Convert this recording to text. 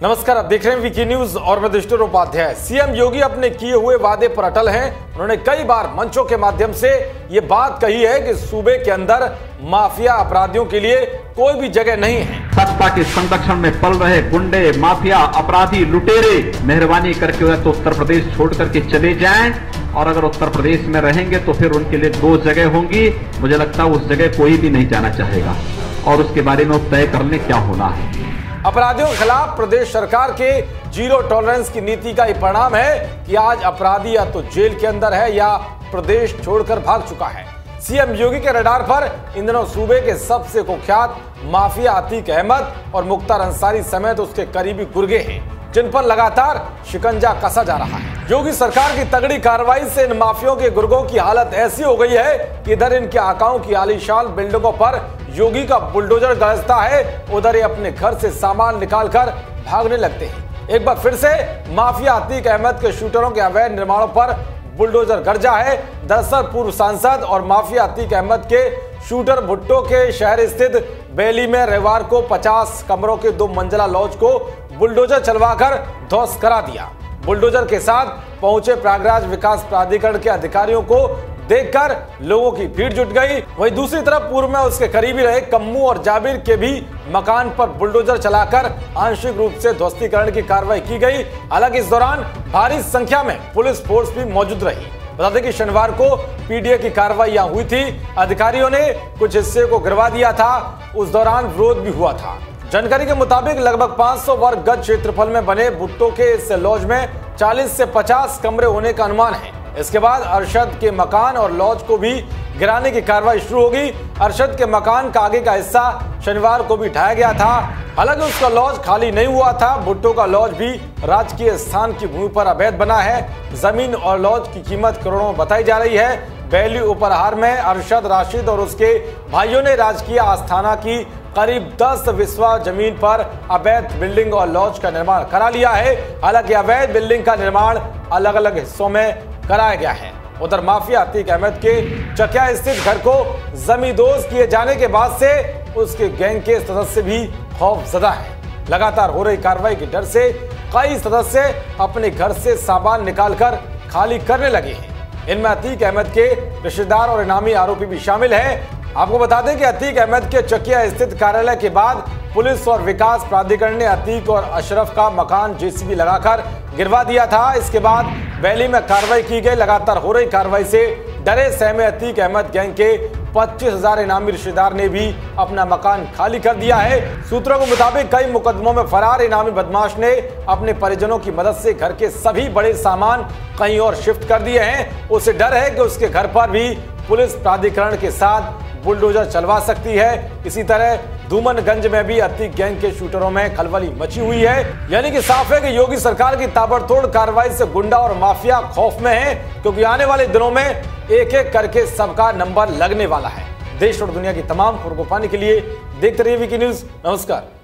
नमस्कार, आप देख रहे हैं वीकी न्यूज और मैं युधिष्ठिर उपाध्याय। सीएम योगी अपने किए हुए वादे पर अटल हैं। उन्होंने कई बार मंचों के माध्यम से ये बात कही है कि सूबे के अंदर माफिया अपराधियों के लिए कोई भी जगह नहीं है। सत्ता के संरक्षण में पल रहे गुंडे, माफिया, अपराधी, लुटेरे मेहरबानी करके तो उत्तर प्रदेश छोड़ करके चले जाएं, और अगर उत्तर प्रदेश में रहेंगे तो फिर उनके लिए दो जगह होंगी। मुझे लगता है उस जगह कोई भी नहीं जाना चाहेगा और उसके बारे में तय कर ले क्या होना है। अपराधियों के खिलाफ प्रदेश सरकार के जीरो टॉलरेंस की नीति का ही परिणाम है कि आज अपराधी या तो जेल के अंदर है या प्रदेश छोड़कर भाग चुका है। सीएम योगी के रडार पर इन दिनों सूबे के सबसे कुख्यात माफिया अतीक अहमद और मुख्तार अंसारी समेत उसके करीबी गुर्गे हैं, जिन पर लगातार शिकंजा कसा जा रहा है। योगी सरकार की तगड़ी कार्रवाई से इन माफियों के गुर्गों की हालत ऐसी हो गई है कि इधर इनके आकाओं की आलीशान बिल्डिंगों पर योगी का बुलडोजर गरजता है, उधर ये अपने घर से सामान निकालकर भागने लगते हैं। एक बार फिर से माफिया अतीक अहमद के शूटरों के अवैध निर्माणों पर बुलडोजर गरजा है। दरअसल पूर्व सांसद और माफिया अतीक अहमद के शूटर भुट्टो के शहर स्थित बेली में रविवार को 50 कमरों के 2 मंजिला लॉज को बुलडोजर चलवाकर ध्वस्त करा दिया। बुलडोजर के साथ पहुंचे प्रयागराज विकास प्राधिकरण के अधिकारियों को देखकर लोगों की भीड़ जुट गई। वहीं दूसरी तरफ पूर्व में उसके करीबी रहे कम्मू और जाबिर के भी मकान पर बुलडोजर चलाकर आंशिक रूप से ध्वस्तीकरण की कार्रवाई की गई। हालांकि इस दौरान भारी संख्या में पुलिस फोर्स भी मौजूद रही। बता दें कि शनिवार को पीडीए की कार्रवाई यहां हुई थी। अधिकारियों ने कुछ हिस्से को गिरवा दिया था, उस दौरान विरोध भी हुआ था। जानकारी के मुताबिक लगभग 500 वर्ग गज क्षेत्रफल में बने भुट्टो के इस लॉज में 40 से 50 कमरे होने का अनुमान है। इसके बाद अरशद के मकान और लॉज को भी गिराने की कार्रवाई शुरू होगी। अरशद के मकान का आगे का हिस्सा शनिवार को भी ढाया गया था। हालांकि उसका लॉज खाली नहीं हुआ था। भुट्टो का लॉज भी राजकीय स्थान की भूमि पर अवैध बना है। जमीन और लॉज की कीमत करोड़ों में बताई जा रही है। बेली उपहार में अरशद, राशिद और उसके भाइयों ने राजकीय आस्थाना की करीब 10 विस्वा जमीन पर अवैध बिल्डिंग और लॉज का निर्माण करा लिया है। हालांकि अवैध बिल्डिंग का निर्माण अलग अलग हिस्सों में कराया गया है। उधर माफिया अतीक अहमद के चकिया स्थित घर को जमींदोज किए जाने के बाद से उसके गैंग के सदस्य भी खौफजदा हैं। लगातार हो रही कार्रवाई के डर से कई सदस्य अपने घर से सामान निकालकर खाली करने लगे हैं। इनमें अतीक अहमद के रिश्तेदार और इनामी आरोपी भी शामिल हैं। आपको बता दें कि अतीक अहमद के चकिया स्थित कार्यालय के बाद पुलिस और विकास प्राधिकरण ने अतीक और अशरफ का मकान जेसीबी लगाकर गिरवा दिया था। इसके बाद वैली में कार्रवाई की गई। लगातार हो रही कार्रवाई से डरे सहमे अतीक अहमद गैंग के 25,000 इनामी रिश्तेदार ने भी अपना मकान खाली कर दिया है। सूत्रों के मुताबिक कई मुकदमों में फरार इनामी बदमाश ने अपने परिजनों की मदद से घर के सभी बड़े सामान कहीं और शिफ्ट कर दिए हैं। उसे डर है कि उसके घर पर भी पुलिस प्राधिकरण के साथ बुलडोजर चलवा सकती है। इसी तरह धूमनगंज में भी अतीक गैंग के शूटरों में खलबली मची हुई है। यानी कि साफ है कि योगी सरकार की ताबड़तोड़ कार्रवाई से गुंडा और माफिया खौफ में है, क्योंकि आने वाले दिनों में एक एक करके सबका नंबर लगने वाला है। देश और दुनिया की तमाम खबरों को पाने के लिए देखते रहिए वीकी न्यूज। नमस्कार।